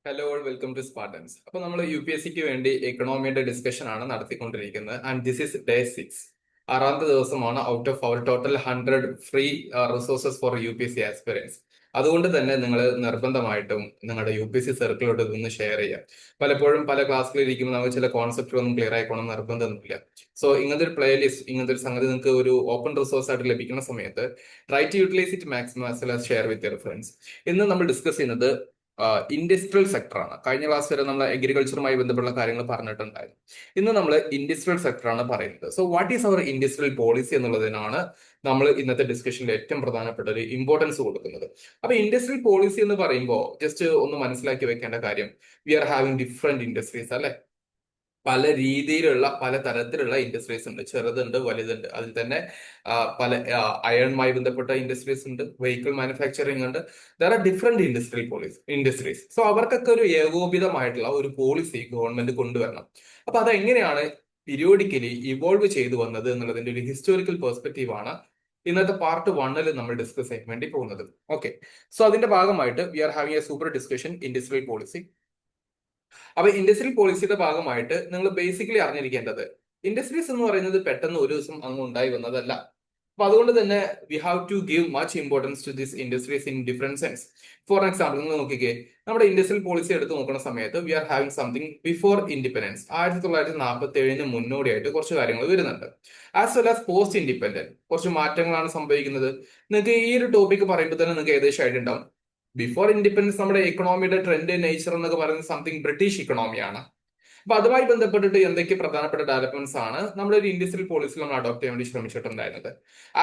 Hello welcome to Spartans. അപ്പൊ നമ്മൾ UPSCക്ക് വേണ്ടി എക്കണോമിയുടെ ഡിസ്കഷൻ ആണ് നടത്തിക്കൊണ്ടിരിക്കുന്നത്. And this is day 6. ആറാമത്തെ ദിവസമാണ് out of our total 100 free resources for UPSC aspirants. അതുകൊണ്ട് തന്നെ നിങ്ങൾ നിർബന്ധമായിട്ടും നിങ്ങളുടെ UPSC സർക്കിളോട്ട് ഇതൊന്ന് ഷെയർ ചെയ്യുക. പലപ്പോഴും പല ക്ലാസ്സിൽ ഇരിക്കുമ്പോൾ നമുക്ക് ചില കോൺസെപ്റ്റുകളൊന്നും ക്ലിയർ ആയിക്കോണം നിർബന്ധമൊന്നുമില്ല. സോ ഇങ്ങനത്തെ ഒരു പ്ലേലിസ്റ്റ്, ഇങ്ങനത്തെ ഒരു സംഗതി നിങ്ങൾക്ക് ഒരു ഓപ്പൺ റിസോഴ്സ് ആയിട്ട് ലഭിക്കുന്ന സമയത്ത് try to utilise it maximum as well as share with your friends. ഇന്ന് നമ്മൾ ഡിസ്കസ് ചെയ്യുന്നത് ഇൻഡസ്ട്രിയൽ സെക്ടറാണ്. കഴിഞ്ഞ ക്ലാസ് വരെ നമ്മൾ അഗ്രികൾച്ചറുമായി ബന്ധപ്പെട്ട കാര്യങ്ങൾ പറഞ്ഞിട്ടുണ്ടായിരുന്നു. ഇന്ന് നമ്മൾ ഇൻഡസ്ട്രിയൽ സെക്ടറാണ് പറയുന്നത്. So what is our industrial policy എന്നുള്ളതിനാണ് നമ്മൾ ഇന്നത്തെ ഡിസ്കഷനിൽ ഏറ്റവും പ്രധാനപ്പെട്ട ഒരു ഇമ്പോർട്ടൻസ് കൊടുക്കുന്നത്. അപ്പൊ ഇൻഡസ്ട്രിയൽ പോളിസി എന്ന് പറയുമ്പോൾ ജസ്റ്റ് ഒന്ന് മനസ്സിലാക്കി വെക്കേണ്ട കാര്യം, we are having different industries അല്ലെ. പല രീതിയിലുള്ള പല തരത്തിലുള്ള ഇൻഡസ്ട്രീസ് ഉണ്ട്, ചെറുതുണ്ട് വലുതുണ്ട്. അതിൽ തന്നെ പല അയണുമായി ബന്ധപ്പെട്ട ഇൻഡസ്ട്രീസ് ഉണ്ട്, വെഹിക്കിൾ മാനുഫാക്ചറിങ് ഉണ്ട്. There are different industries. So അവർക്കൊക്കെ ഒരു ഏകോപിതമായിട്ടുള്ള ഒരു പോളിസി ഗവൺമെന്റ് കൊണ്ടുവരണം. അപ്പൊ അതെങ്ങനെയാണ് പീരിയോഡിക്കലി ഇവോൾവ് ചെയ്തു വന്നത് എന്നുള്ളതിന്റെ ഒരു ഹിസ്റ്റോറിക്കൽ പെർസ്പെക്റ്റീവ് ആണ് ഇന്നത്തെ പാർട്ട് 1 നമ്മൾ ഡിസ്കസ് ചെയ്യാൻ വേണ്ടി പോകുന്നത്. ഓക്കെ, സോ അതിന്റെ ഭാഗമായിട്ട് we are having a super discussion industrial policy. അപ്പൊ ഇൻഡസ്ട്രിയൽ പോളിസിയുടെ ഭാഗമായിട്ട് നിങ്ങൾ ബേസിക്കലി അറിഞ്ഞിരിക്കേണ്ടത്, ഇൻഡസ്ട്രീസ് എന്ന് പറയുന്നത് പെട്ടെന്ന് ഒരു ദിവസം അങ്ങ് ഉണ്ടായി വന്നതല്ല. അപ്പൊ അതുകൊണ്ട് തന്നെ we have to give much importance to this industries in different sense. For example നിങ്ങൾ നോക്കിക്കേ, നമ്മുടെ ഇൻഡസ്ട്രിയൽ പോളിസി എടുത്ത് നോക്കുന്ന സമയത്ത് we are having something before independence. 1947 മുന്നോടിയായിട്ട് കുറച്ച് കാര്യങ്ങൾ വരുന്നുണ്ട്. As well as post independent കുറച്ച് മാറ്റങ്ങളാണ് സംഭവിക്കുന്നത്. നിങ്ങൾക്ക് ഈ ഒരു ടോപ്പിക് പറയുമ്പോൾ തന്നെ നിങ്ങൾക്ക് ഏകദേശം ആയിട്ട് ഉണ്ടാവും. ബിഫോർ ഇൻഡിപെൻഡൻസ് നമ്മുടെ എക്കണോമിയുടെ ട്രെൻഡ് നേച്ചർ എന്നൊക്കെ പറയുന്നത് സംതിങ് ബ്രിട്ടീഷ് ഇക്കണോമിയാണ്. അപ്പൊ അതുമായി ബന്ധപ്പെട്ടിട്ട് എന്തൊക്കെ പ്രധാനപ്പെട്ട ഡെവലപ്മെന്റ്സ് ആണ് നമ്മുടെ ഒരു ഇൻഡസ്ട്രിയൽ പോളിസിയിൽ നമ്മൾ അഡോപ്റ്റ് ചെയ്യാൻ വേണ്ടി ശ്രമിച്ചിട്ടുണ്ടായിരുന്നത്.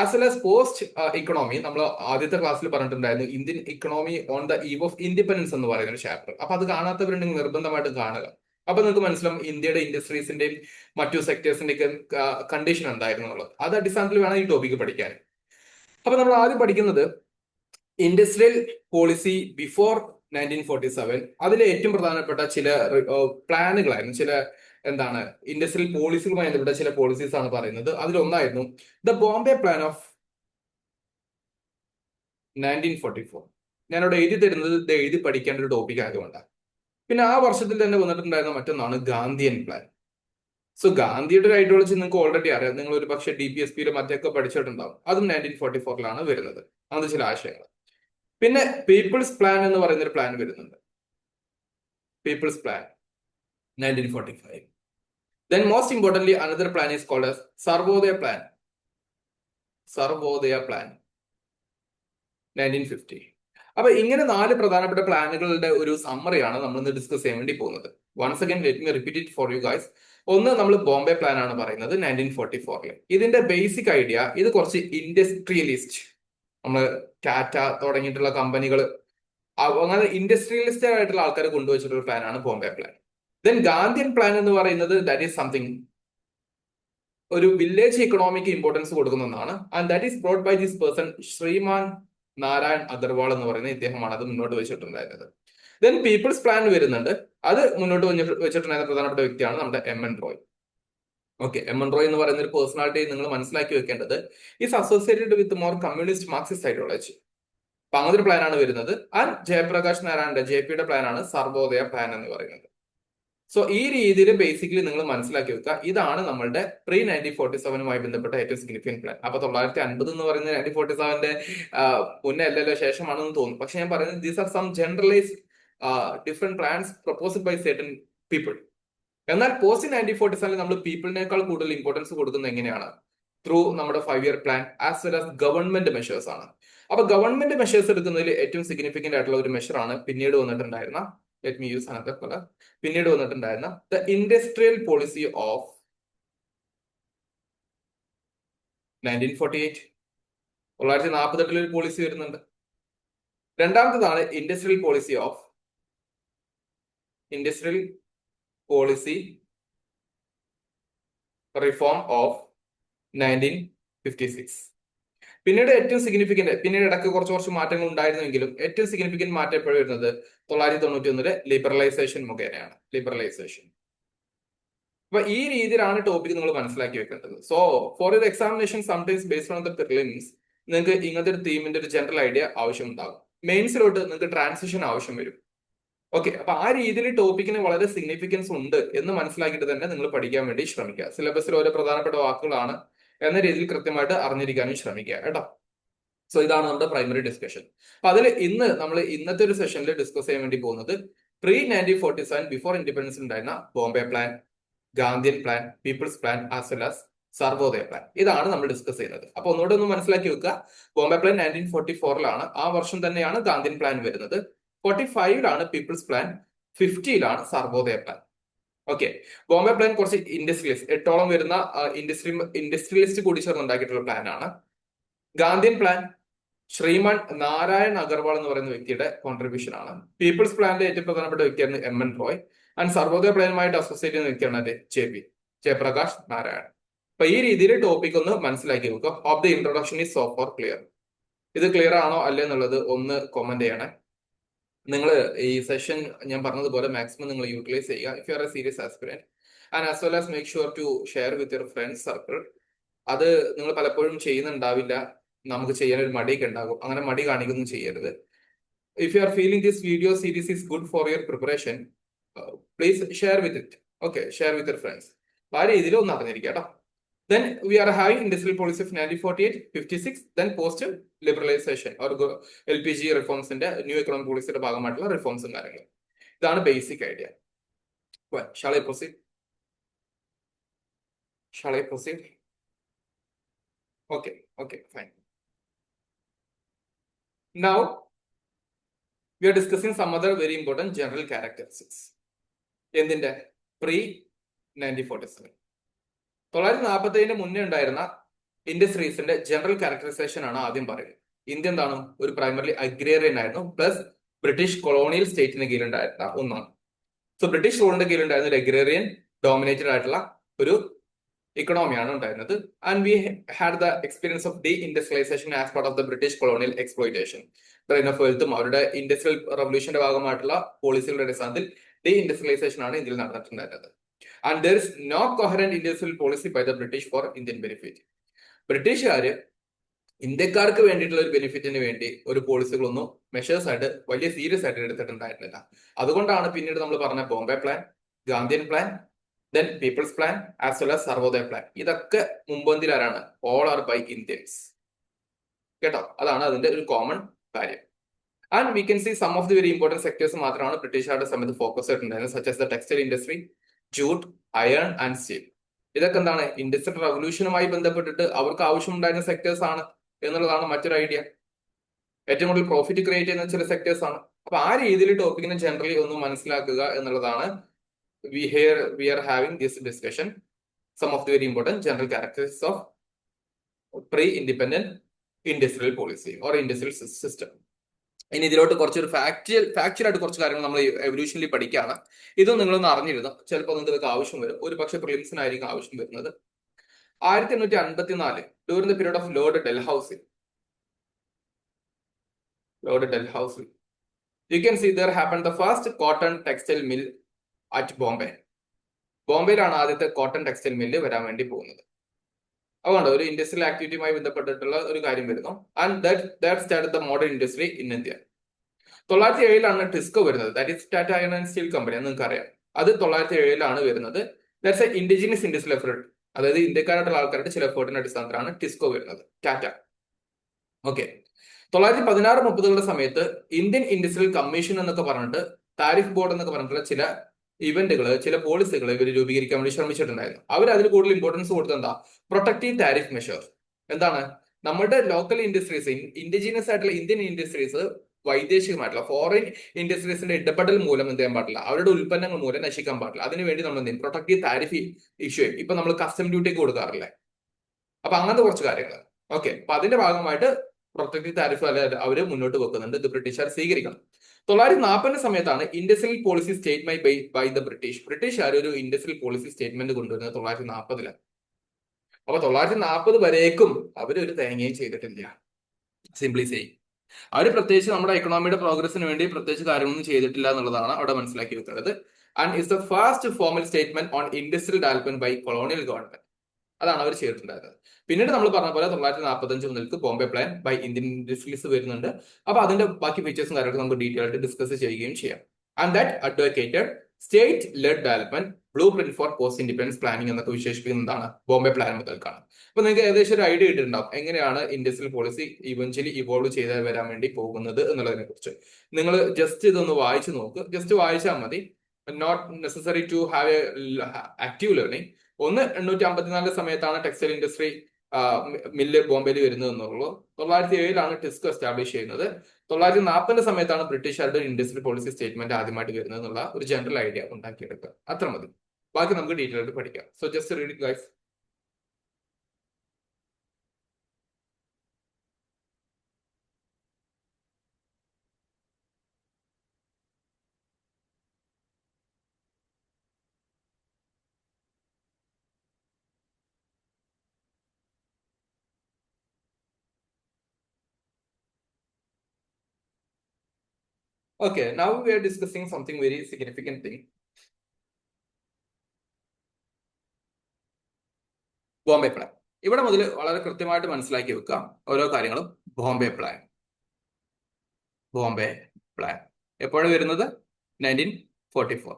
As well as post economy, നമ്മൾ ആദ്യത്തെ ക്ലാസ്സിൽ പറഞ്ഞിട്ടുണ്ടായിരുന്നു Indian economy on the eve of independence എന്ന് പറയുന്ന ഒരു ചാപ്റ്റർ. അപ്പൊ അത് കാണാത്തവരുണ്ടെങ്കിൽ നിർബന്ധമായിട്ട് കാണുക. അപ്പൊ നിങ്ങൾക്ക് മനസ്സിലാവും ഇന്ത്യയുടെ ഇൻഡസ്ട്രീസിന്റെയും മറ്റു സെക്ടേഴ്സിന്റെയും കണ്ടീഷൻ എന്തായിരുന്നു എന്നുള്ളത്. അത് അടിസ്ഥാനത്തിൽ വേണം ഈ ടോപ്പിക്ക് പഠിക്കാൻ. അപ്പൊ നമ്മൾ ആദ്യം പഠിക്കുന്നത് ഇൻഡസ്ട്രിയൽ പോളിസി ബിഫോർ 1947. അതിലെ ഏറ്റവും പ്രധാനപ്പെട്ട ചില പ്ലാനുകളായിരുന്നു, ചില എന്താണ് ഇൻഡസ്ട്രിയൽ പോളിസികളുമായി ബന്ധപ്പെട്ട ചില പോളിസീസ് ആണ് പറയുന്നത്. അതിലൊന്നായിരുന്നു ദ ബോംബെ പ്ലാൻ ഓഫ് 1944. ഞാനിവിടെ എഴുതി തരുന്നത് ഇത് എഴുതി പഠിക്കേണ്ട ഒരു ടോപ്പിക് ആയതുകൊണ്ടാണ്. പിന്നെ ആ വർഷത്തിൽ തന്നെ വന്നിട്ടുണ്ടായിരുന്ന മറ്റൊന്നാണ് ഗാന്ധിയൻ പ്ലാൻ. സോ ഗാന്ധിയുടെ ഒരു ഐഡിയോളജി നിങ്ങൾക്ക് ഓൾറെഡി അറിയാം. നിങ്ങൾ ഒരു പക്ഷേ DPSPയിലും മറ്റൊക്കെ പഠിച്ചിട്ടുണ്ടാവും. അതും 1944 വരുന്നത്. അങ്ങനത്തെ ചില ആശയങ്ങൾ. പിന്നെ പീപ്പിൾസ് പ്ലാൻ എന്ന് പറയുന്ന ഒരു പ്ലാൻ വരുന്നുണ്ട്. People's plan 1945. Then most importantly another plan is called as Sarvodaya plan. Sarvodaya plan 1950. അപ്പൊ ഇങ്ങനെ 4 പ്രധാനപ്പെട്ട പ്ലാനുകളുടെ ഒരു സമ്മറിയാണ് നമ്മൾ ഇന്ന് ഡിസ്കസ് ചെയ്യാൻ വേണ്ടി പോകുന്നത്. Once again let me repeat it for you guys. ഒന്ന്, നമ്മൾ ബോംബെ പ്ലാൻ ആണ് പറയുന്നത് 1944. ഇതിന്റെ ബേസിക് ഐഡിയ, ഇത് കുറച്ച് ഇൻഡസ്ട്രിയലിസ്റ്റ്, നമ്മൾ ടാറ്റ തുടങ്ങിയിട്ടുള്ള കമ്പനികൾ, അങ്ങനെ ഇൻഡസ്ട്രിയലിസ്റ്റ് ആയിട്ടുള്ള ആൾക്കാർ കൊണ്ടുവച്ചിട്ടുള്ള പ്ലാനാണ് Bombay plan. Then Gandhian plan എന്ന് പറയുന്നത് ദാറ്റ് ഈസ് സംതിങ് ഒരു വില്ലേജ് ഇക്കണോമിക്ക് ഇമ്പോർട്ടൻസ് കൊടുക്കുന്നതാണ്. And that is brought by this person Shriman Narayan Agarwal എന്ന് പറയുന്ന ഇദ്ദേഹമാണ് അത് മുന്നോട്ട് വെച്ചിട്ടുണ്ടായിരുന്നത്. ദെൻ പീപ്പിൾസ് പ്ലാൻ വരുന്നുണ്ട്. അത് മുന്നോട്ട് വെച്ചിട്ടുണ്ടായിരുന്ന പ്രധാനപ്പെട്ട വ്യക്തിയാണ് നമ്മുടെ MN Roy. Okay, MN Roy എന്ന് പറയുന്ന ഒരു പേഴ്സണാലിറ്റി നിങ്ങൾ മനസ്സിലാക്കി വെക്കേണ്ടത് is associated with more communist Marxist ideology. അപ്പൊ അങ്ങനെ ഒരു പ്ലാനാണ് വരുന്നത്. ആൻഡ് ജയപ്രകാശ് നാരായണന്റെ JP യുടെ പ്ലാനാണ് സർവോദയ പ്ലാൻ എന്ന് പറയുന്നത്. സോ ഈ രീതിയിൽ ബേസിക്കലി നിങ്ങൾ മനസ്സിലാക്കി വെക്കുക. ഇതാണ് നമ്മളുടെ പ്രീ 1947 ബന്ധപ്പെട്ട ഏറ്റവും സിഗ്നിഫിക്കന്റ് പ്ലാൻ. അപ്പൊ 950 എന്ന് പറയുന്നത് 1947 മുന്നേ അല്ലല്ലോ, ശേഷമാണെന്ന് തോന്നുന്നു. പക്ഷെ ഞാൻ പറയുന്നത് these are some generalised different plans proposed by certain people. എന്നാൽ പോസ്റ്റ് 1947 നമ്മൾ പീപ്പിളിനേക്കാൾ കൂടുതൽ ഇമ്പോർട്ടൻസ് കൊടുക്കുന്നത് എങ്ങനെയാണ്? ത്രൂ നമ്മുടെ 5-year plan as well as government measures ആണ്. അപ്പൊ ഗവൺമെന്റ് മെഷേഴ്സ് എടുക്കുന്നതിൽ ഏറ്റവും സിഗ്നിഫിക്കന്റ് ആയിട്ടുള്ള ഒരു മെഷറാണ് പിന്നീട് വന്നിട്ടുണ്ടായിരുന്ന, let me use another colour, പിന്നീട് വന്നിട്ടുണ്ടായിരുന്ന ദ ഇൻഡസ്ട്രിയൽ പോളിസി ഓഫ് 1948. 1948 ഒരു പോളിസി വരുന്നുണ്ട്. രണ്ടാമത്തേതാണ് ഇൻഡസ്ട്രിയൽ പോളിസി റിഫോം ഓഫ് 1956. പിന്നീട് ഏറ്റവും സിഗ്നിഫിക്കന്റ്, പിന്നീട് ഇടയ്ക്ക് കുറച്ച് മാറ്റങ്ങൾ ഉണ്ടായിരുന്നെങ്കിലും ഏറ്റവും സിഗ്നിഫിക്കന്റ് മാറ്റം എപ്പോഴും വരുന്നത് 1991 ലിബറലൈസേഷൻ മുഖേനയാണ്. ലിബറലൈസേഷൻ. അപ്പൊ ഈ രീതിയിലാണ് ടോപ്പിക് നിങ്ങൾ മനസ്സിലാക്കി വെക്കേണ്ടത്. So for your examination sometimes based on the prelims നിങ്ങൾക്ക് ഇങ്ങനത്തെ ഒരു തീമിന്റെ ഒരു ജനറൽ ഐഡിയ ആവശ്യം ഉണ്ടാകും. മെയിൻസിലോട്ട് നിങ്ങൾക്ക് ട്രാൻസിഷൻ ആവശ്യം വരും. ഓക്കെ, അപ്പൊ ആ രീതിയിൽ ടോപ്പിക്കിന് വളരെ സിഗ്നിഫിക്കൻസ് ഉണ്ട് എന്ന് മനസ്സിലാക്കിയിട്ട് തന്നെ നിങ്ങൾ പഠിക്കാൻ വേണ്ടി ശ്രമിക്കുക. സിലബസിൽ ഓരോ പ്രധാനപ്പെട്ട വാക്കുകളാണ് എന്ന രീതിയിൽ കൃത്യമായിട്ട് അറിഞ്ഞിരിക്കാനും ശ്രമിക്കുക കേട്ടോ. സോ ഇതാണ് നമ്മുടെ പ്രൈമറി ഡിസ്കഷൻ. അപ്പൊ അതിൽ ഇന്ന് നമ്മൾ ഇന്നത്തെ ഒരു സെഷനിൽ ഡിസ്കസ് ചെയ്യാൻ വേണ്ടി പോകുന്നത് പ്രീ 1947 ബിഫോർ ഇൻഡിപെൻഡൻസ് ഉണ്ടായിരുന്ന Bombay plan, Gandhian plan, people's plan as well as Sarvodaya plan. ഇതാണ് നമ്മൾ ഡിസ്കസ് ചെയ്യുന്നത്. അപ്പൊ ഒന്നുകൂടെ ഒന്ന് മനസ്സിലാക്കി വെക്കുക. ബോംബെ പ്ലാൻ 1944 ആ വർഷം തന്നെയാണ് ഗാന്ധിയൻ പ്ലാൻ വരുന്നത്. 45 people's plan, 50 Sarvodaya plan. Okay, Bombay plan കുറച്ച് ഇൻഡസ്ട്രിയലിസ്റ്റ് 8ഓളം വരുന്ന ഇൻഡസ്ട്രിയലിസ്റ്റ് കൂടി ചേർന്ന് ഉണ്ടാക്കിയിട്ടുള്ള പ്ലാൻ ആണ്. ഗാന്ധിയൻ പ്ലാൻ ശ്രീമാൻ നാരായൺ അഗർവാൾ എന്ന് പറയുന്ന വ്യക്തിയുടെ കോൺട്രിബ്യൂഷൻ ആണ്. പീപ്പിൾസ് പ്ലാനിലെ ഏറ്റവും പ്രധാനപ്പെട്ട വ്യക്തിയാണ് MN റോയ്. ആൻഡ് സർവോദയ പ്ലാനുമായിട്ട് അസോസിയേറ്റ് ചെയ്യുന്ന വ്യക്തിയാണ് ജയപ്രകാശ് നാരായൺ. അപ്പൊ ഈ രീതിയിൽ ടോപ്പിക് ഒന്ന് മനസ്സിലാക്കി വെക്കുക. Of the introduction is so far clear. ഇത് ക്ലിയർ ആണോ അല്ലേ എന്നുള്ളത് ഒന്ന് കമന്റ് ചെയ്യണേ. നിങ്ങൾ ഈ സെഷൻ ഞാൻ പറഞ്ഞതുപോലെ മാക്സിമം നിങ്ങൾ യൂട്ടിലൈസ് ചെയ്യുക if you are a serious aspirant, and as well as make sure to share with your friends circle. അത് നിങ്ങൾ പലപ്പോഴും ചെയ്യുന്നുണ്ടാവില്ല, നമുക്ക് ചെയ്യാൻ ഒരു മടിയൊക്കെ ഉണ്ടാകും. അങ്ങനെ മടി കാണിക്കൊന്നും ചെയ്യരുത്. If you are feeling this video series is good for your preparation, please share with it. Okay, share with your friends. ആ രീതിയിൽ ഒന്ന് അറിഞ്ഞിരിക്കുക കേട്ടോ. Then we are having industrial policy of 1948, 56, then post liberalization or LPG reforms in the new economic policy ഭാഗമായിട്ടുള്ള റിഫോംസും കാര്യങ്ങളും. ഇതാണ് basic idea. Shall I proceed? Shall I proceed? Okay, fine. Now we are discussing some other very important general characteristics. എന്തിന്റെ pre 1947 1947 മുന്നേ ഉണ്ടായിരുന്ന ഇൻഡസ്ട്രീസിന്റെ general characterisation ആണ് ആദ്യം പറയുന്നത്. India എന്താണ്? ഒരു പ്രൈമറിലി അഗ്രേറിയൻ ആയിരുന്നു, പ്ലസ് ബ്രിട്ടീഷ് കൊളോണിയൽ സ്റ്റേറ്റിന് കീഴിലുണ്ടായിരുന്ന ഒന്നാണ്. സോ ബ്രിട്ടീഷ് റൂളിന്റെ കീഴിലുണ്ടായിരുന്ന ഒരു അഗ്രേറിയൻ ഡോമിനേറ്റഡ് ആയിട്ടുള്ള ഒരു ഇക്കണോമിയാണ് ഉണ്ടായിരുന്നത്. And we had the experience of deindustrialisation as part of the British colonial exploitation. Drain of വെൽത്തും അവരുടെ ഇൻഡസ്ട്രിയൽ റവല്യൂഷന്റെ ഭാഗമായിട്ടുള്ള പോളിസികളുടെ അടിസ്ഥാനത്തിൽ ഡി ഇൻഡസ്ട്രിയലൈസേഷൻ ആണ് ഇന്ത്യയിൽ നടന്നിട്ടുണ്ടായിരുന്നത്. And there is no coherent industrial policy by the British for Indian benefit. ബ്രിട്ടീഷുകാര് ഇന്ത്യക്കാർക്ക് വേണ്ടിയിട്ടുള്ള ഒരു ബെനിഫിറ്റിന് വേണ്ടി ഒരു പോളിസികളൊന്നും മെഷേഴ്സ് ആയിട്ട് വലിയ സീരിയസ് ആയിട്ട് എടുത്തിട്ടുണ്ടായിരുന്നില്ല. അതുകൊണ്ടാണ് പിന്നീട് നമ്മൾ പറഞ്ഞ Bombay plan, Gandhian plan, then people's plan as well as Sarvodaya plan. ഇതൊക്കെ മുമ്പന്തിൽ ആരാണ്? All are by Indians. കേട്ടോ, അതാണ് അതിന്റെ ഒരു കോമൺ കാര്യം. And we can see some of the very important sectors മാത്രമാണ് ബ്രിട്ടീഷുകാരുടെ സമയത്ത് ഫോക്കസ് ആയിട്ടുണ്ടായിരുന്നത്, such as the textile industry, jute, iron and steel. ഇതൊക്കെ എന്താണ്? ഇൻഡസ്ട്രിയൽ റവല്യൂഷനുമായി ബന്ധപ്പെട്ടിട്ട് അവർക്ക് ആവശ്യമുണ്ടായിരുന്ന സെക്ടേഴ്സ് ആണ് എന്നുള്ളതാണ് മറ്റൊരു ഐഡിയ. ഏറ്റവും കൂടുതൽ പ്രോഫിറ്റ് ക്രിയേറ്റ് ചെയ്യുന്ന ചില സെക്ടേഴ്സ് ആണ്. അപ്പൊ ആ രീതിയിൽ ടോപ്പിക്കിനെ ജനറലി ഒന്ന് മനസ്സിലാക്കുക എന്നുള്ളതാണ് we are having this discussion. Some of the very important general characteristics of pre-independent industrial policy or industrial system. ഇനി ഇതിലോട്ട് കുറച്ചൊരു ഫാക്ച്വൽ ആയിട്ട് കുറച്ച് കാര്യങ്ങൾ നമ്മൾ എവല്യൂഷനിൽ പഠിക്കുകയാണ്. ഇതും നിങ്ങളൊന്ന് അറിഞ്ഞിരുന്നു. ചിലപ്പോൾ നിങ്ങൾക്ക് ആവശ്യം വരും, ഒരു പക്ഷേ പ്രിലിംസിനായിരിക്കും ആവശ്യം വരുന്നത്. 1854 during the period of Lord Dalhousie, you can see there happened the first cotton textile mill at Bombay. ബോംബെയിലാണ് ആദ്യത്തെ കോട്ടൺ ടെക്സ്റ്റൈൽ മില്ല് വരാൻ വേണ്ടി പോകുന്നത്. അതുകൊണ്ട് ഒരു ഇൻഡസ്ട്രിയൽ ആക്ടിവിറ്റിയുമായി ബന്ധപ്പെട്ടിട്ടുള്ള ഒരു കാര്യം വരുന്നു. And that started the modern industry in India. 1907 TISCO വരുന്നത്, that is Tata iron and steel company. നിങ്ങൾക്ക് അറിയാം, അത് 1907 വരുന്നത്. That's a indigenous industrial effort, അതായത് ഇന്ത്യക്കാരായിട്ടുള്ള ആൾക്കാരുടെ ചില എഫേർട്ടിന്റെ അടിസ്ഥാനത്തിലാണ് ടിസ്കോ വരുന്നത്, ടാറ്റ. ഓക്കെ, 1916-30 സമയത്ത് ഇന്ത്യൻ ഇൻഡസ്ട്രിയൽ കമ്മീഷൻ എന്നൊക്കെ പറഞ്ഞിട്ട്, താരിഫ് ബോർഡ് എന്നൊക്കെ പറഞ്ഞിട്ടുള്ള ചില ഇവന്റുകൾ, ചില പോളിസികൾ ഇവർ രൂപീകരിക്കാൻ വേണ്ടി ശ്രമിച്ചിട്ടുണ്ടായിരുന്നു. അവർ അതിൽ കൂടുതൽ ഇമ്പോർട്ടൻസ് കൊടുത്തത് എന്താ? Protective tariff measure. എന്താണ്? നമ്മുടെ ലോക്കൽ ഇൻഡസ്ട്രീസ്, ഇൻഡിജിനസ് ആയിട്ടുള്ള ഇന്ത്യൻ ഇൻഡസ്ട്രീസ് വൈദേശികമായിട്ടുള്ള ഫോറിൻ ഇൻഡസ്ട്രീസിന്റെ ഇടപെടൽ മൂലം എന്ത് ചെയ്യാൻ പാടില്ല, അവരുടെ ഉൽപ്പന്നങ്ങൾ മൂലം നശിക്കാൻ പാടില്ല. അതിനുവേണ്ടി നമ്മൾ എന്ത് ചെയ്യും? Protective tariff issue. ഇപ്പൊ നമ്മൾ കസ്റ്റം ഡ്യൂട്ടിക്ക് കൊടുക്കാറില്ലേ? അപ്പൊ അങ്ങനത്തെ കുറച്ച് കാര്യങ്ങൾ. ഓക്കെ, അപ്പൊ അതിന്റെ ഭാഗമായിട്ട് പ്രൊട്ടക്റ്റീവ് താരിഫ് അവര് മുന്നോട്ട് വെക്കുന്നുണ്ട്. ഇത് ബ്രിട്ടീഷുകാർ സ്വീകരിക്കണം. 1940 സമയത്താണ് industrial policy statement by the British. ബ്രിട്ടീഷുകാർ ഒരു ഇൻഡസ്ട്രിയൽ പോളിസി സ്റ്റേറ്റ്മെന്റ് കൊണ്ടുവരുന്നത് 1940. അപ്പൊ 1940 വരേക്കും അവരൊരു തേങ്ങയും ചെയ്തിട്ടില്ല. സിംപ്ലി സെയിം, അവർ പ്രത്യേകിച്ച് നമ്മുടെ എക്കണോമിയുടെ പ്രോഗ്രസിന് വേണ്ടി പ്രത്യേകിച്ച് കാര്യങ്ങളൊന്നും ചെയ്തിട്ടില്ല എന്നുള്ളതാണ് അവിടെ മനസ്സിലാക്കി വെക്കുന്നത്. And it's the first formal statement on industrial development by colonial government. അതാണ് അവർ ചെയ്തിട്ടുണ്ടായിരുന്നത്. പിന്നീട് നമ്മൾ പറഞ്ഞ പോലെ 1945 മുതൽക്ക് Bombay plan by Indian industries വരുന്നുണ്ട്. അപ്പൊ അതിന്റെ ബാക്കി ഫീച്ചേഴ്സും കാര്യങ്ങളും നമുക്ക് ഡീറ്റെയിൽ ആയിട്ട് ഡിസ്കസ് ചെയ്യുകയും ചെയ്യാം. And that advocated state led development blue print for post independence planning എന്നൊക്കെ വിശേഷിപ്പിക്കുന്നതാണ് ബോംബെ പ്ലാൻ മുതൽക്കാണ്. അപ്പൊ നിങ്ങൾക്ക് ഏകദേശം ഒരു ഐഡിയ ഇട്ടിട്ടുണ്ടാവും എങ്ങനെയാണ് ഇൻഡസ്ട്രിയൽ പോളിസി ഇവഞ്ച്വലി ഇവോൾവ് ചെയ്ത് വരാൻ വേണ്ടി പോകുന്നത് എന്നുള്ളതിനെ കുറിച്ച്. നിങ്ങൾ ജസ്റ്റ് ഇതൊന്ന് വായിച്ചു നോക്ക്, ജസ്റ്റ് വായിച്ചാൽ മതി. Not necessary to have a active learning. 1854 സമയത്താണ് ടെക്സ്റ്റൈൽ ഇൻഡസ്ട്രി മില്ല് ബോംബെയിൽ വരുന്നത് എന്നുള്ളൂ. 1907 ടിസ്കോ എസ്റ്റാബ്ലിഷ് ചെയ്യുന്നത്. 1940 സമയത്താണ് ബ്രിട്ടീഷുകാരുടെ ഇൻഡസ്ട്രിയൽ പോളിസി സ്റ്റേറ്റ്മെന്റ് ആദ്യമായിട്ട് വരുന്നത് എന്നുള്ള ഒരു ജനറൽ ഐഡിയ ഉണ്ടാക്കിയെടുക്കുക. അത്ര മതി, ബാക്കി നമുക്ക് ഡീറ്റെയിൽ ആയിട്ട് പഠിക്കാം. So just read it guys. Okay, now we are discussing something very significant thing. Bombay plan. ഇവിടെ മുതൽ വളരെ കൃത്യമായിട്ട് മനസ്സിലാക്കി വെക്കുക ഓരോ കാര്യങ്ങളും. ബോംബെ പ്ലാൻ, ബോംബെ പ്ലാൻ എപ്പോഴാണ് വരുന്നത്? 1944.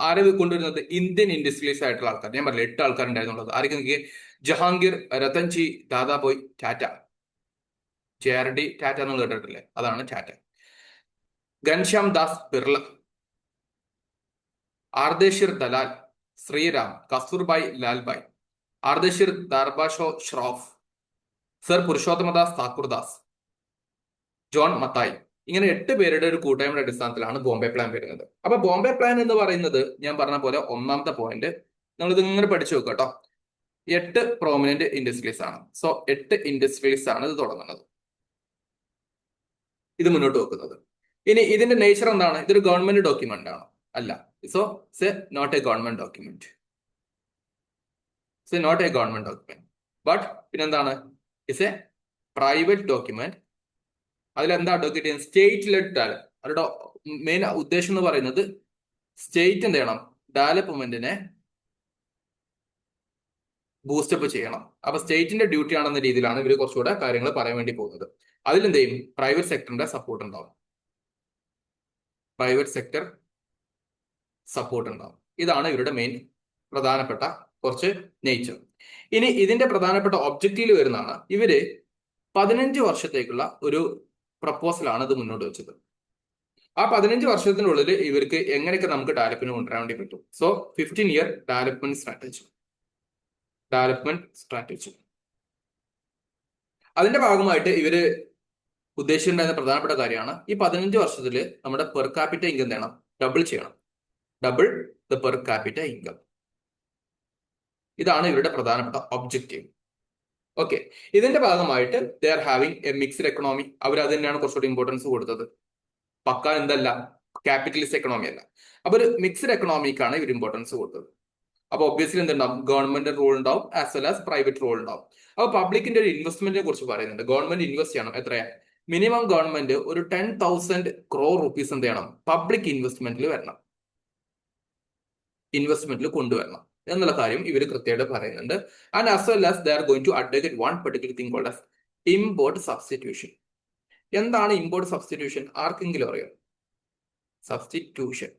ആരെ കൊണ്ടുവരുന്നത്? ഇന്ത്യൻ ഇൻഡസ്ട്രിയലിസ്റ്റ് ആയിട്ടുള്ള ആൾക്കാർ. ഞാൻ പറഞ്ഞില്ല 8 ആൾക്കാരുണ്ടായിരുന്നുള്ളത്. ആരൊക്കെ നോക്കിയേ? ജഹാംഗീർ, രത്തൻജി, ദാദാബോയ്, ടാറ്റ. JRD ടാറ്റ എന്ന് കേട്ടിട്ടില്ലേ? അതാണ് ടാറ്റ. ഘൻശ്യാം ദാസ് ബിർള, ആർദേഷിർ ദലാൽ, ശ്രീറാം, കസ്തൂർബായ് ലാൽബായ്, ആർദേഷിർ ദാർബാഷോ ഷ്രോഫ്, സർ പുരുഷോത്തമദാസ് താക്കൂർദാസ്, ജോൺ മത്തായി. ഇങ്ങനെ 8 പേരുടെ ഒരു കൂട്ടായ്മയുടെ അടിസ്ഥാനത്തിലാണ് ബോംബെ പ്ലാൻ വരുന്നത്. അപ്പൊ ബോംബെ പ്ലാൻ എന്ന് പറയുന്നത് ഞാൻ പറഞ്ഞ പോലെ ഒന്നാമത്തെ പോയിന്റ് നിങ്ങൾ ഇത് ഇങ്ങനെ പഠിച്ചു വെക്കുക കേട്ടോ. 8 പ്രോമിനന്റ് ഇൻഡസ്ട്രീസ് ആണ്. സോ 8 ഇൻഡസ്ട്രീസ് ആണ് ഇത് തുടങ്ങുന്നത്, ഇത് മുന്നോട്ട് വെക്കുന്നത്. ഇനി ഇതിന്റെ നേച്ചർ എന്താണ്? ഇതൊരു ഗവൺമെന്റ് ഡോക്യുമെന്റ് ആണോ? അല്ല. So it's not a government document. It's not a government document. But പിന്നെന്താണ്? It's a private document. അതിലെന്താ അഡ്വക്കേറ്റ് ചെയ്യുന്നത്? State led development. അവരുടെ മെയിൻ ഉദ്ദേശം എന്ന് പറയുന്നത് സ്റ്റേറ്റ് എന്ത് ചെയ്യണം? ഡെവലപ്മെന്റിനെ ബൂസ്റ്റപ്പ് ചെയ്യണം. അപ്പൊ സ്റ്റേറ്റിന്റെ ഡ്യൂട്ടി ആണെന്ന രീതിയിലാണ് ഇവർ കുറച്ചുകൂടെ കാര്യങ്ങൾ പറയാൻ വേണ്ടി പോകുന്നത്. അതിലെന്ത് ചെയ്യും? പ്രൈവറ്റ് സെക്ടറിന്റെ സപ്പോർട്ട് ഉണ്ടാവും. പ്രൈവറ്റ് സെക്ടർ സപ്പോർട്ട് ഉണ്ടാവും. ഇതാണ് ഇവരുടെ മെയിൻ പ്രധാനപ്പെട്ട കുറച്ച് നേച്ചർ. ഇനി ഇതിന്റെ പ്രധാനപ്പെട്ട ഒബ്ജക്റ്റീവ് വരുന്നതാണ് ഇവര് 15 വർഷത്തേക്കുള്ള ഒരു പ്രപ്പോസലാണ് ഇത് മുന്നോട്ട് വെച്ചത്. ആ 15 വർഷത്തിനുള്ളിൽ ഇവർക്ക് എങ്ങനെയൊക്കെ നമുക്ക് ഡെവലപ്മെന്റ് കൊണ്ടുവരാൻ വേണ്ടി പറ്റും. So 15 year development strategy. അതിന്റെ ഭാഗമായിട്ട് ഇവര് ഉദ്ദേശിച്ചിട്ടുണ്ടായിരുന്ന പ്രധാനപ്പെട്ട കാര്യമാണ് ഈ 15 വർഷത്തിൽ നമ്മുടെ പെർ ക്യാപിറ്റ ഇൻകം വേണം ഡബിൾ ചെയ്യണം. Double the per capita income. ഇതാണ് ഇവരുടെ പ്രധാനപ്പെട്ട ഒബ്ജക്റ്റീവ്. ഓക്കെ, ഇതിന്റെ ഭാഗമായിട്ട് they are having a mixed economy. അവർ അത് തന്നെയാണ് കുറച്ചുകൂടി ഇമ്പോർട്ടൻസ് കൊടുത്തത്. പക്ക എന്തല്ല, ക്യാപിറ്റലിസ്റ്റ് എക്കണോമി അല്ല. അപ്പൊ ഒരു മിക്സ്ഡ് എക്കണോമിക്കാണ് ഇവർ ഇമ്പോർട്ടൻസ് കൊടുത്തത്. അപ്പൊ ഒബ്വിയസ്ലി എന്തുണ്ടാവും? ഗവൺമെന്റ് റോൾ ഉണ്ടാവും as well as private role ഉണ്ടാവും. അപ്പൊ പബ്ലിക്കിന്റെ ഒരു ഇൻവെസ്റ്റ്മെന്റിനെ കുറിച്ച് പറയുന്നുണ്ട്. ഗവൺമെന്റ് ഇൻവെസ്റ്റ് ചെയ്യണം. എത്രയാ? മിനിമം ഗവൺമെന്റ് ഒരു 10,000 crore rupees എന്ത് ചെയ്യണം? പബ്ലിക് ഇൻവെസ്റ്റ്മെന്റിൽ വരണം, ഇൻവെസ്റ്റ്മെന്റിൽ കൊണ്ടുവരണം എന്നുള്ള കാര്യം ഇവർ കൃത്യമായിട്ട് പറയുന്നുണ്ട്. And as well as they are going to advocate one particular thing called as import substitution. എന്താണ് ഇമ്പോർട്ട് സബ്സ്റ്റിറ്റ്യൂഷൻ? ആർക്കെങ്കിലും അറിയാം? സബ്സ്റ്റിറ്റ്യൂഷൻ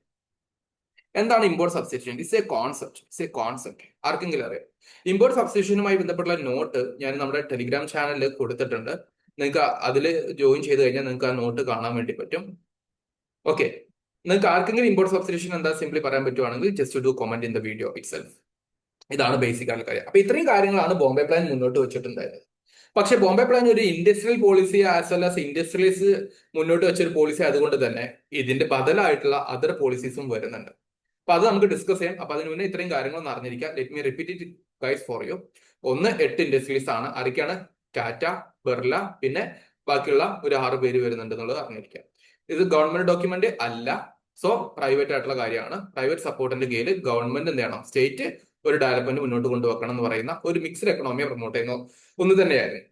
എന്താണ്? Import substitution it's a concept. ആർക്കെങ്കിലും അറിയാം? ഇമ്പോർട്ട് സബ്സ്റ്റിറ്റ്യൂഷനുമായി ബന്ധപ്പെട്ട നോട്ട് ഞാൻ നമ്മുടെ ടെലിഗ്രാം ചാനലിൽ കൊടുത്തിട്ടുണ്ട്. നിങ്ങൾക്ക് അതിൽ ജോയിൻ ചെയ്ത് കഴിഞ്ഞാൽ നിങ്ങൾക്ക് ആ നോട്ട് കാണാൻ വേണ്ടി പറ്റും. ഓക്കെ, നിങ്ങൾക്ക് ആർക്കെങ്കിലും ഇമ്പോർട്ട് സബ്സ്റ്റിറ്റ്യൂഷൻ എന്താ സിംപ്ലി പറയാൻ പറ്റുവാണെങ്കിൽ just do comment in the video it self. ഇതാണ് ബേസിക് ആയിട്ടുള്ള കാര്യം. അപ്പൊ ഇത്രയും കാര്യങ്ങളാണ് ബോംബെ പ്ലാൻ മുന്നോട്ട് വെച്ചിട്ടുണ്ടായത്. പക്ഷെ ബോംബെ പ്ലാൻ ഒരു industrial policy as well as industrialist മുന്നോട്ട് വെച്ചൊരു പോളിസി ആയതുകൊണ്ട് തന്നെ ഇതിന്റെ ബദലായിട്ടുള്ള അതർ പോളിസീസും വരുന്നുണ്ട്. അപ്പൊ അത് നമുക്ക് ഡിസ്കസ് ചെയ്യാം. അപ്പൊ അതിന് മുന്നേ ഇത്രയും കാര്യങ്ങളൊന്നും അറിഞ്ഞിരിക്കാം. Let me repeat it guys for you. ഒന്ന് 8 ഇൻഡസ്ട്രീസ് ആണ്. ആരൊക്കെയാണ്? ടാറ്റ, ബിർള, പിന്നെ ബാക്കിയുള്ള ഒരു 6 പേര് വരുന്നുണ്ട് എന്നുള്ളത് അറിഞ്ഞിരിക്കാം. ഇത് ഗവൺമെന്റ് ഡോക്യുമെന്റ് അല്ല. സോ പ്രൈവറ്റ് ആയിട്ടുള്ള കാര്യമാണ്. പ്രൈവറ്റ് സപ്പോർട്ടിന്റെ കീഴിൽ ഗവൺമെന്റ് എന്ത് ചെയ്യണം? സ്റ്റേറ്റ് ഒരു ഡെവലപ്മെന്റ് മുന്നോട്ട് കൊണ്ടുവെക്കണം എന്ന് പറയുന്ന ഒരു മിക്സ്ഡ് എക്കണോമിയെ പ്രൊമോട്ട് ചെയ്യുന്ന ഒന്ന് തന്നെയായിരുന്നു.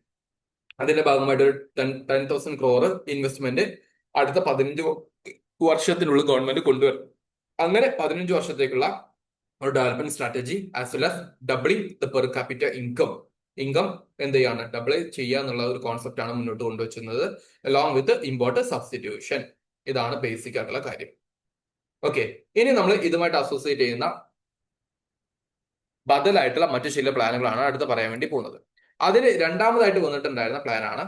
അതിന്റെ ഭാഗമായിട്ട് ഒരു 10,000 crore ഇൻവെസ്റ്റ്മെന്റ് അടുത്ത 15 വർഷത്തിനുള്ളിൽ ഗവൺമെന്റ് കൊണ്ടുവരും. അങ്ങനെ 15 വർഷത്തേക്കുള്ള ഒരു development strategy as well as doubling the per capita income എന്ത് ചെയ്യാണ്? ഡബിൾ ചെയ്യുക എന്നുള്ള ഒരു കോൺസെപ്റ്റ് ആണ് മുന്നോട്ട് കൊണ്ടുവച്ചിരുന്നത്. Along with import substitution. ഇതാണ് ബേസിക് ആയിട്ടുള്ള കാര്യം. ഓക്കെ, ഇനി നമ്മൾ ഇതുമായിട്ട് അസോസിയേറ്റ് ചെയ്യുന്ന ബദലായിട്ടുള്ള മറ്റു ചില പ്ലാനുകളാണ് അടുത്ത് പറയാൻ വേണ്ടി പോകുന്നത്. അതിൽ രണ്ടാമതായിട്ട് വന്നിട്ടുണ്ടായിരുന്ന പ്ലാനാണ്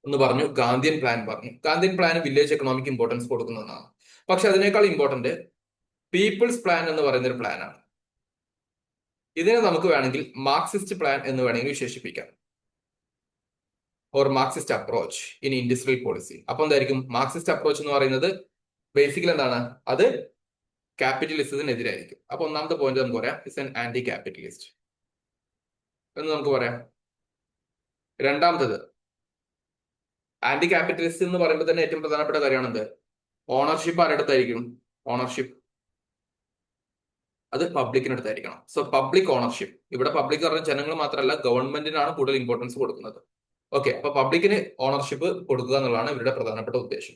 എന്ന് പറഞ്ഞു ഗാന്ധിയൻ പ്ലാൻ പറഞ്ഞു. Gandhian plan village economic importance കൊടുക്കുന്നതാണ്. പക്ഷെ അതിനേക്കാൾ ഇമ്പോർട്ടന്റ് പീപ്പിൾസ് പ്ലാൻ എന്ന് പറയുന്ന ഒരു പ്ലാനാണ്. ഇതിനെ നമുക്ക് വേണമെങ്കിൽ മാർക്സിസ്റ്റ് പ്ലാൻ എന്ന് വേണമെങ്കിൽ വിശേഷിപ്പിക്കാം, or Marxist approach in industrial policy. അപ്പൊ എന്തായിരിക്കും മാർക്സിസ്റ്റ് അപ്രോച്ച് എന്ന് പറയുന്നത്? ബേസിക്കലി എന്താണ് അത്? ക്യാപിറ്റലിസത്തിനെതിരായിരിക്കും. അപ്പൊ ഒന്നാമത്തെ പോയിന്റ് നമുക്ക് പറയാം ഇസ് എൻ ആന്റി ക്യാപിറ്റലിസ്റ്റ് എന്ന് നമുക്ക് പറയാം. രണ്ടാമത്തത് ആന്റി ക്യാപിറ്റലിസ്റ്റ് എന്ന് പറയുമ്പോൾ തന്നെ ഏറ്റവും പ്രധാനപ്പെട്ട കാര്യമാണ് എന്ത്? ഓണർഷിപ്പ് ആരുടെ അടുത്തായിരിക്കും? ഓണർഷിപ്പ് അത് പബ്ലിക്കിനടുത്തായിരിക്കണം. സോ പബ്ലിക് ഓണർഷിപ്പ്, ഇവിടെ പബ്ലിക് പറഞ്ഞ ജനങ്ങൾ മാത്രമല്ല ഗവൺമെന്റിനാണ് കൂടുതൽ ഇമ്പോർട്ടൻസ് കൊടുക്കുന്നത്. ഓക്കെ, അപ്പൊ പബ്ലിക്കിന് ഓണർഷിപ്പ് കൊടുക്കുക എന്നുള്ളതാണ് ഇവരുടെ പ്രധാനപ്പെട്ട ഉദ്ദേശം.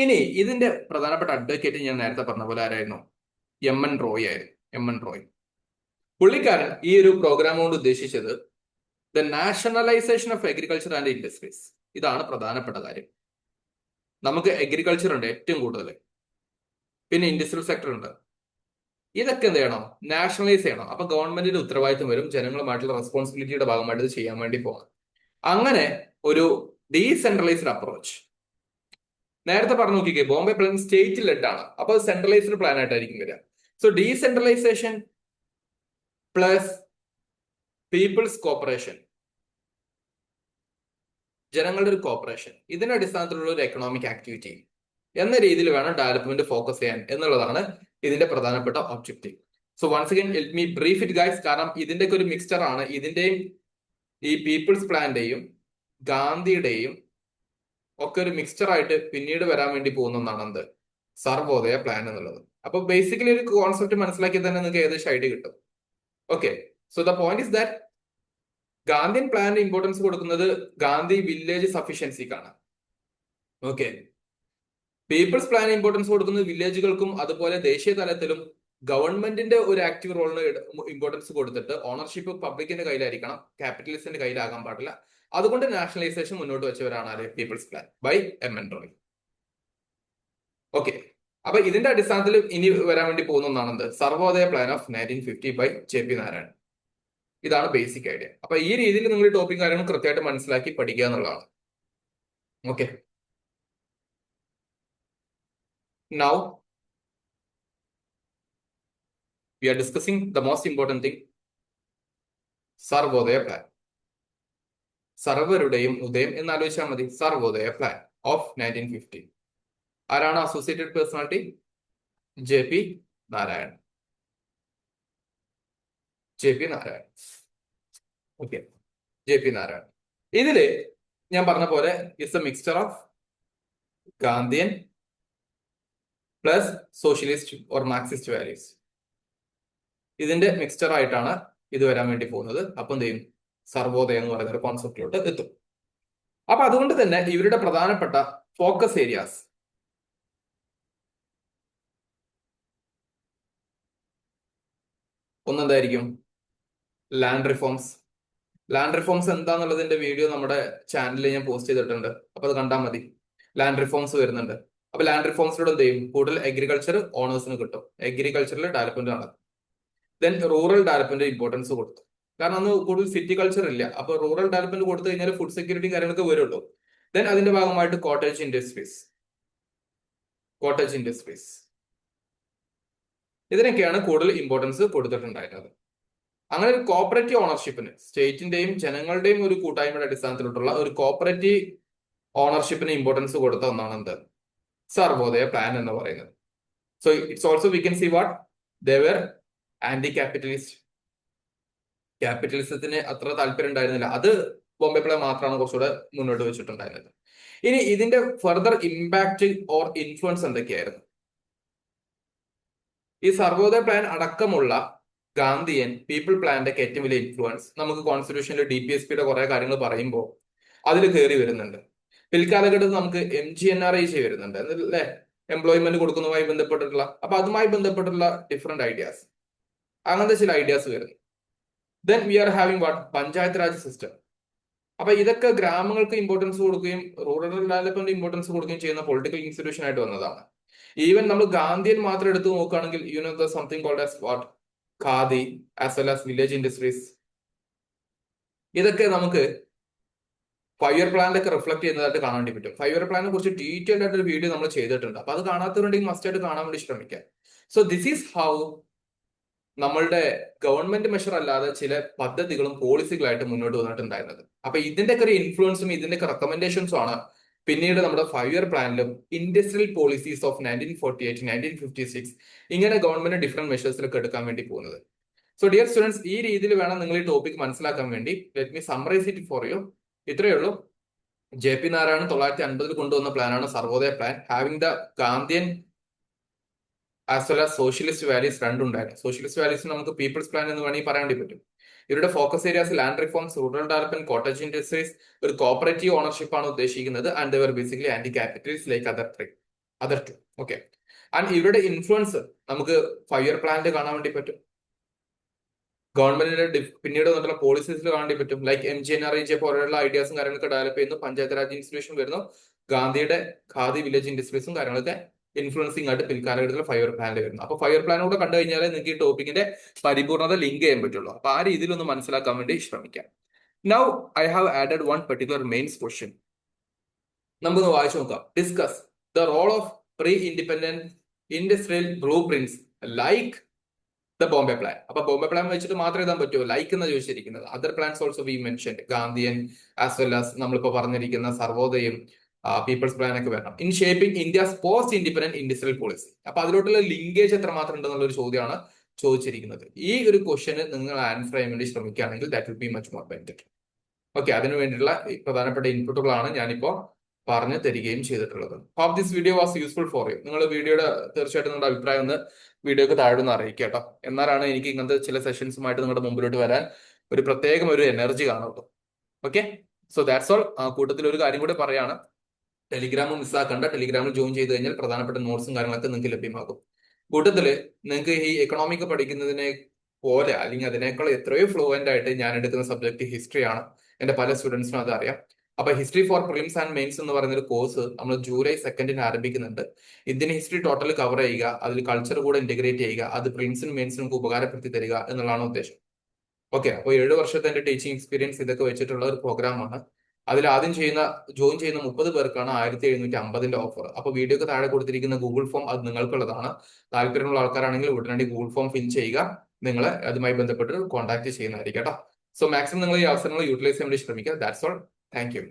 ഇനി ഇതിന്റെ പ്രധാനപ്പെട്ട അഡ്വക്കേറ്റ് ഞാൻ നേരത്തെ പറഞ്ഞ പോലെ ആരായിരുന്നു? എം എൻ റോയ് ആയിരുന്നു. എം എൻ റോയ് പുള്ളിക്കാരൻ ഈ ഒരു പ്രോഗ്രാം കൊണ്ട് ഉദ്ദേശിച്ചത് the nationalisation of agriculture and industries. ഇതാണ് പ്രധാനപ്പെട്ട കാര്യം. നമുക്ക് അഗ്രികൾച്ചർ ഉണ്ട് ഏറ്റവും കൂടുതൽ, പിന്നെ ഇൻഡസ്ട്രിയൽ സെക്ടർ ഉണ്ട്. ഇതൊക്കെ എന്ത് ചെയ്യണം? നാഷണലൈസ് ചെയ്യണം. അപ്പൊ ഗവൺമെന്റിന്റെ ഉത്തരവാദിത്വം വരും, ജനങ്ങളുമായിട്ടുള്ള റെസ്പോൺസിബിലിറ്റിയുടെ ഭാഗമായിട്ട് ഇത് ചെയ്യാൻ വേണ്ടി പോകാം. അങ്ങനെ ഒരു ഡീസെൻട്രലൈസ്ഡ് അപ്രോച്ച്. നേരത്തെ പറഞ്ഞു നോക്കിക്കേ, ബോംബെ പ്ലാൻ സ്റ്റേറ്റ് ലെഡ് ആണ്, അപ്പൊ സെൻട്രലൈസ്ഡ് പ്ലാൻ ആയിട്ടായിരിക്കും വരിക. So decentralisation plus people's cooperation, ജനങ്ങളുടെ ഒരു കോപ്പറേഷൻ, ഇതിന്റെ അടിസ്ഥാനത്തിലുള്ള ഒരു എക്കണോമിക് ആക്ടിവിറ്റി എന്ന രീതിയിൽ വേണം ഡെവലപ്മെന്റ് ഫോക്കസ് ചെയ്യാൻ എന്നുള്ളതാണ് ഇതിന്റെ പ്രധാനപ്പെട്ട objective. So once again let me brief it guys. കാരണം ഇതിന്റെ ഒക്കെ ഒരു മിക്സ്ചർ ആണ്. ഇതിന്റെയും ഈ പീപ്പിൾസ് പ്ലാന്റെയും ഗാന്ധിയുടെയും ഒക്കെ ഒരു മിക്സ്ചർ ആയിട്ട് പിന്നീട് വരാൻ വേണ്ടി പോകുന്ന ഒന്നാണ് എന്ത്? സർവോദയ പ്ലാൻ എന്നുള്ളത്. അപ്പൊ ബേസിക്കലി ഒരു കോൺസെപ്റ്റ് മനസ്സിലാക്കി തന്നെ നിങ്ങൾക്ക് ഏകദേശം ഐഡിയ കിട്ടും. Okay, so the point is that Gandhian പ്ലാനിന് ഇമ്പോർട്ടൻസ് കൊടുക്കുന്നത് ഗാന്ധി വില്ലേജ് സഫിഷ്യൻസിക്കാണ്. ഓക്കെ, പീപ്പിൾസ് പ്ലാൻ ഇമ്പോർട്ടൻസ് കൊടുക്കുന്നത് വില്ലേജുകൾക്കും അതുപോലെ ദേശീയ തലത്തിലും ഗവൺമെന്റിന്റെ ഒരു ആക്റ്റീവ് റോളിന് ഇമ്പോർട്ടൻസ് കൊടുത്തിട്ട് ഓണർഷിപ്പ് പബ്ലിക്കിന്റെ കയ്യിലായിരിക്കണം, ക്യാപിറ്റലിസ്റ്റിന്റെ കയ്യിലാകാൻ പാടില്ല. അതുകൊണ്ട് നാഷണലൈസേഷൻ മുന്നോട്ട് വെച്ചവരാണ് ആര്? People's plan by M N Roy. Okay, അപ്പൊ ഇതിന്റെ അടിസ്ഥാനത്തിൽ ഇനി വരാൻ വേണ്ടി പോകുന്ന ഒന്നാണെന്ത്? Sarvodaya plan of 1950 by J P Narayan. ഇതാണ് ബേസിക് ഐഡിയ. അപ്പൊ ഈ രീതിയിൽ നിങ്ങൾ ടോപ്പിക് കാര്യങ്ങൾ കൃത്യമായിട്ട് മനസ്സിലാക്കി പഠിക്കുക എന്നുള്ളതാണ്. Okay, now we are discussing the most important thing, Sarvodaya plan. സർവരുടെയും ഉദയം എന്നാലോചിച്ചാൽ മതി. Sarvodaya plan of 1950. ആരാണ് associated personality? J P Narayan. J P Narayan. Okay, J P Narayan. ഇതില് ഞാൻ പറഞ്ഞ പോലെ it's a mixture of Gandhian plus socialist or Marxist values. ഇതിന്റെ മിക്സ്ചർ ആയിട്ടാണ് ഇത് വരാൻ വേണ്ടി പോകുന്നത്. അപ്പൊ എന്ത് ചെയ്യും? സർവോദയം എന്ന് പറയുന്ന ഒരു കോൺസെപ്റ്റിലോട്ട് എത്തും. അപ്പൊ അതുകൊണ്ട് തന്നെ ഇവരുടെ പ്രധാനപ്പെട്ട ഫോക്കസ് ഏരിയാസ് ഒന്നെന്തായിരിക്കും? Land reforms. ലാൻഡ് റിഫോംസ് എന്താന്നുള്ളതിന്റെ വീഡിയോ നമ്മുടെ ചാനലിൽ ഞാൻ പോസ്റ്റ് ചെയ്തിട്ടുണ്ട്, അപ്പൊ അത് കണ്ടാൽ മതി. ലാൻഡ് റിഫോംസ് വരുന്നുണ്ട്. അപ്പൊ ലാൻഡ് റിഫോംസിലൂടെ എന്ത് ചെയ്യും? കൂടുതൽ അഗ്രികൾച്ചർ ഓണേഴ്സിന് കിട്ടും, അഗ്രികൾച്ചറിൽ ഡെവലപ്മെന്റ് നടക്കും. ദെൻ റൂറൽ ഡെവലപ്മെന്റ് ഇമ്പോർട്ടൻസ് കൊടുത്തു. കാരണം അന്ന് കൂടുതൽ സിറ്റി കൾച്ചർ ഇല്ല. അപ്പൊ റൂറൽ ഡെവലപ്മെന്റ് കൊടുത്തു കഴിഞ്ഞാൽ ഫുഡ് സെക്യൂരിറ്റി കാര്യങ്ങളൊക്കെ വരുള്ളൂ. ദെൻ അതിന്റെ ഭാഗമായിട്ട് കോട്ടേജ് ഇൻഡസ്ട്രീസ് ഇതിനൊക്കെയാണ് കൂടുതൽ ഇമ്പോർട്ടൻസ് കൊടുത്തിട്ടുണ്ടായിരുന്നത്. അങ്ങനെ ഒരു കോപ്പറേറ്റീവ് ഓണർഷിപ്പിന്, സ്റ്റേറ്റിന്റെയും ജനങ്ങളുടെയും ഒരു കൂട്ടായ്മയുടെ അടിസ്ഥാനത്തിലുള്ള ഒരു കോപ്പറേറ്റീവ് ഓണർഷിപ്പിന് ഇമ്പോർട്ടൻസ് കൊടുത്ത ഒന്നാണ് എന്ത്? സർവോദയ പ്ലാൻ എന്ന് പറയുന്നത്. So it's also we can see what they were anti capitalist. ക്യാപിറ്റലിസത്തിന് അത്ര താല്പര്യം ഉണ്ടായിരുന്നില്ല. അത് ബോംബെ പ്ലാൻ മാത്രമാണ് കുറച്ചുകൂടെ മുന്നോട്ട് വെച്ചിട്ടുണ്ടായിരുന്നത്. ഇനി ഇതിന്റെ ഫർദർ ഇമ്പാക്ട് ഓർ ഇൻഫ്ലുവൻസ് എന്തൊക്കെയായിരുന്നു? ഈ സർവോദയ പ്ലാൻ അടക്കമുള്ള ഗാന്ധിയൻ പീപ്പിൾ പ്ലാന്റെ ഏറ്റവും വലിയ ഇൻഫ്ലുവൻസ് നമുക്ക് കോൺസ്റ്റിറ്റ്യൂഷനിൽ DPSPയുടെ കുറെ കാര്യങ്ങൾ പറയുമ്പോൾ അതിൽ കയറി വരുന്നുണ്ട്. പിൽക്കാലഘട്ടത്തിൽ നമുക്ക് MGNREGA വരുന്നുണ്ട് അല്ലേ? എംപ്ലോയ്മെന്റ് കൊടുക്കുന്നതുമായി ബന്ധപ്പെട്ടിട്ടുള്ള, അപ്പൊ അതുമായി ബന്ധപ്പെട്ടുള്ള ഡിഫറെന്റ് ഐഡിയാസ്, അങ്ങനത്തെ ചില ഐഡിയാസ് വരുന്നു. Then we are having what? Panchayat Raj system. അപ്പൊ ഇതൊക്കെ ഗ്രാമങ്ങൾക്ക് ഇമ്പോർട്ടൻസ് കൊടുക്കുകയും റൂറൽ ഡെവലപ്മെന്റ് ഇമ്പോർട്ടൻസ് കൊടുക്കുകയും ചെയ്യുന്ന പൊളിറ്റിക്കൽ ഇൻസ്റ്റിറ്റ്യൂഷൻ ആയിട്ട് വന്നതാണ്. ഈവൻ നമ്മൾ ഗാന്ധിയൻ മാത്രം എടുത്തു നോക്കുകയാണെങ്കിൽ you know the something called as what khadi as well as village industries. ഇതൊക്കെ നമുക്ക് 5 ഇയർ പ്ലാനിലൊക്കെ റിഫ്ലക്ട് ചെയ്യുന്നതായിട്ട് കാണാൻ വേണ്ടി പറ്റും. 5 ഇയർ പ്ലാനിനെ കുറിച്ച് ഡീറ്റെയിൽഡ് ആയിട്ട് ഒരു വീഡിയോ നമ്മൾ ചെയ്തിട്ടുണ്ട്. അപ്പൊ അത് കാണാത്തവരുണ്ടെങ്കിൽ മസ്റ്റ് ആയിട്ട് കാണാൻ വേണ്ടി ശ്രമിക്കാം. സോ ദിസ് ഈസ് ഹൗ നമ്മളുടെ ഗവൺമെന്റ് മെഷർ അല്ലാതെ ചില പദ്ധതികളും പോളിസികളായിട്ട് മുന്നോട്ട് വന്നിട്ടുണ്ടായിരുന്നത്. അപ്പൊ ഇതിന്റെയൊക്കെ ഒരു ഇൻഫ്ലുവൻസും ഇതിന്റെയൊക്കെ റെക്കമെൻഡേഷൻസും ആണ് പിന്നീട് നമ്മുടെ 5 ഇയർ പ്ലാനിലും ഇൻഡസ്ട്രിയൽ പോളിസീസ് ഓഫ് 1948 1956 ഇങ്ങനെ ഗവൺമെന്റ് ഡിഫറെന്റ് മെഷേഴ്സിലൊക്കെ എടുക്കാൻ വേണ്ടി പോകുന്നത്. സോ ഡിയർ സ്റ്റുഡൻസ്, ഈ രീതിയിൽ വേണം നിങ്ങൾ ഈ ടോപ്പിക് മനസ്സിലാക്കാൻ വേണ്ടി. Let me summarise it for you. ഇത്രയേ ഉള്ളൂ. JP നാരായണൻ 1950 കൊണ്ടുവന്ന പ്ലാനാണ് Sarvodaya plan. Having the Gandhian as well as socialist values രണ്ടുണ്ടായിരുന്നു. സോഷ്യലിസ്റ്റ് വാല്യൂസ് നമുക്ക് പീപ്പിൾസ് പ്ലാൻ എന്ന് വേണമെങ്കിൽ പറയാൻ വേണ്ടി പറ്റും. ഇവരുടെ focus areas land reforms, rural development, cottage industries, ഒരു കോപ്പറേറ്റീവ് ഓണർഷിപ്പ് ആണ് ഉദ്ദേശിക്കുന്നത്. And they basically anti capitalist like other two. Okay. And ഇവരുടെ ഇൻഫ്ലുവൻസ് നമുക്ക് 5 ഇയർ പ്ലാനിൽ കാണാൻ വേണ്ടി പറ്റും. ഗവൺമെന്റിന്റെ പിന്നീട് വന്നിട്ടുള്ള പോളിസീസിൽ കാണാൻ വേണ്ടി പറ്റും. ലൈക്ക് MGNREGA പോലെയുള്ള ഐഡിയാസും കാര്യങ്ങളൊക്കെ ഡെവലപ്പ് ചെയ്യുന്നു. പഞ്ചായത്ത് രാജ് ഇൻസ്റ്റിറ്റ്യൂഷൻ വരുന്നു. ഗാന്ധിയുടെ ഖാദി വില്ലേജ് ഇൻഡസ്ട്രീസും കാര്യങ്ങളൊക്കെ ഇൻഫ്ലുവൻസിംഗ് ആയിട്ട് പിൽക്കാലഘട്ടത്തിൽ 5 ഇയർ പ്ലാനിൽ വരുന്നു. അപ്പൊ 5 ഇയർ പ്ലാൻ കൂടെ കണ്ടു കഴിഞ്ഞാൽ നിങ്ങൾക്ക് ഈ ടോപ്പിക്കിന്റെ പരിപൂർണത ലിങ്ക് ചെയ്യാൻ പറ്റുള്ളൂ. അപ്പൊ ആ രീതിയിൽ ഒന്ന് മനസ്സിലാക്കാൻ വേണ്ടി ശ്രമിക്കാം. Now I have added one particular mains question. നമുക്കൊന്ന് വായിച്ചു നോക്കാം. Discuss the role of pre independent industrial blueprints like the Bombay plan. അപ്പൊ ബോംബെ പ്ലാൻ വെച്ചിട്ട് മാത്രമേ എഴുതാൻ പറ്റുമോ? ലൈക്ക് എന്ന് ചോദിച്ചിരിക്കുന്നത്. Other plans also we mentioned, Gandhian as well as നമ്മളിപ്പോ പറഞ്ഞിരിക്കുന്ന സർവോദയം, പീപ്പിൾസ് പ്ലാൻ ഒക്കെ വരണം. In shaping India's post independent industrial policy. അപ്പൊ അതിലോട്ടുള്ള ലിങ്കേജ് എത്രമാത്രം ഉണ്ടെന്നുള്ള ഒരു ചോദ്യമാണ് ചോദിച്ചിരിക്കുന്നത്. ഈ ഒരു ക്വസ്റ്റ്യന് നിങ്ങൾ ആൻസർ ചെയ്യാൻ വേണ്ടി ശ്രമിക്കുകയാണെങ്കിൽ that will be much more benefit. Okay, അതിനു വേണ്ടിയിട്ടുള്ള പ്രധാനപ്പെട്ട ഇൻപുട്ടുകളാണ് ഞാനിപ്പോ പറഞ്ഞു തരികയും ചെയ്തിട്ടുള്ളത്. Hope this video was useful for you. നിങ്ങൾ വീഡിയോയുടെ തീർച്ചയായിട്ടും നിങ്ങളുടെ അഭിപ്രായം ഒന്ന് വീഡിയോക്ക് താഴെ ഒന്ന് അറിയിക്കുക കേട്ടോ. എന്നാലാണ് എനിക്ക് ഇങ്ങനത്തെ ചില സെഷൻസുമായിട്ട് നിങ്ങളുടെ മുമ്പിലോട്ട് വരാൻ ഒരു പ്രത്യേകം ഒരു എനർജി കാണുള്ളൂ. Okay, so that's all. കൂട്ടത്തിൽ ഒരു കാര്യം കൂടി പറയാണ്. ടെലിഗ്രാമും മിസ്സാക്കണ്ട. ടെലിഗ്രാമിൽ ജോയിൻ ചെയ്ത് കഴിഞ്ഞാൽ പ്രധാനപ്പെട്ട നോട്ട്സും കാര്യങ്ങളൊക്കെ നിങ്ങൾക്ക് ലഭ്യമാകും. കൂട്ടത്തില് നിങ്ങൾക്ക് ഈ എക്കണോമിക് പഠിക്കുന്നതിനെ പോലെ അല്ലെങ്കിൽ അതിനേക്കാൾ എത്രയോ ഫ്ലുവന്റ് ആയിട്ട് ഞാൻ എടുക്കുന്ന സബ്ജക്ട് ഹിസ്റ്ററി ആണ്. എന്റെ പല സ്റ്റുഡൻസിനും അത് അറിയാം. അപ്പൊ history for prelims and mains എന്ന് പറയുന്ന ഒരു കോഴ്സ് നമ്മൾ ജൂലൈ 2 ആരംഭിക്കുന്നുണ്ട്. ഇന്ത്യൻ ഹിസ്റ്ററി ടോട്ടൽ കവർ ചെയ്യുക, അതിൽ കൾച്ചർ കൂടെ ഇന്റഗ്രേറ്റ് ചെയ്യുക, അത് പ്രിലിംസിനും മെയിൻസിനും ഉപകാരപ്പെടുത്തി തരിക എന്നുള്ളതാണ് ഉദ്ദേശം. ഓക്കെ, അപ്പോൾ 7 വർഷത്തെ എന്റെ ടീച്ചിങ് എക്സ്പീരിയൻസ് ഇതൊക്കെ വെച്ചിട്ടുള്ള ഒരു പ്രോഗ്രാമാണ്. അതിൽ ആദ്യം ജോയിൻ ചെയ്യുന്ന 30 പേർക്കാണ് 1750 ഓഫർ. അപ്പൊ വീഡിയോക്ക് താഴെ കൊടുത്തിരിക്കുന്ന ഗൂഗിൾ ഫോം അത് നിങ്ങൾക്കുള്ളതാണ്. താല്പര്യമുള്ള ആൾക്കാരാണെങ്കിൽ ഉടനടി ഗൂഗിൾ ഫോം ഫിൽ ചെയ്യുക. നിങ്ങൾ അതുമായി ബന്ധപ്പെട്ട് കോൺടാക്ട് ചെയ്യുന്നതായിരിക്കും കേട്ടോ. സോ മാക്സിമം നിങ്ങൾ ഈ അവസരങ്ങൾ യൂട്ടിലൈസ് ചെയ്യാൻ വേണ്ടി ശ്രമിക്കുക. That's all. Thank you.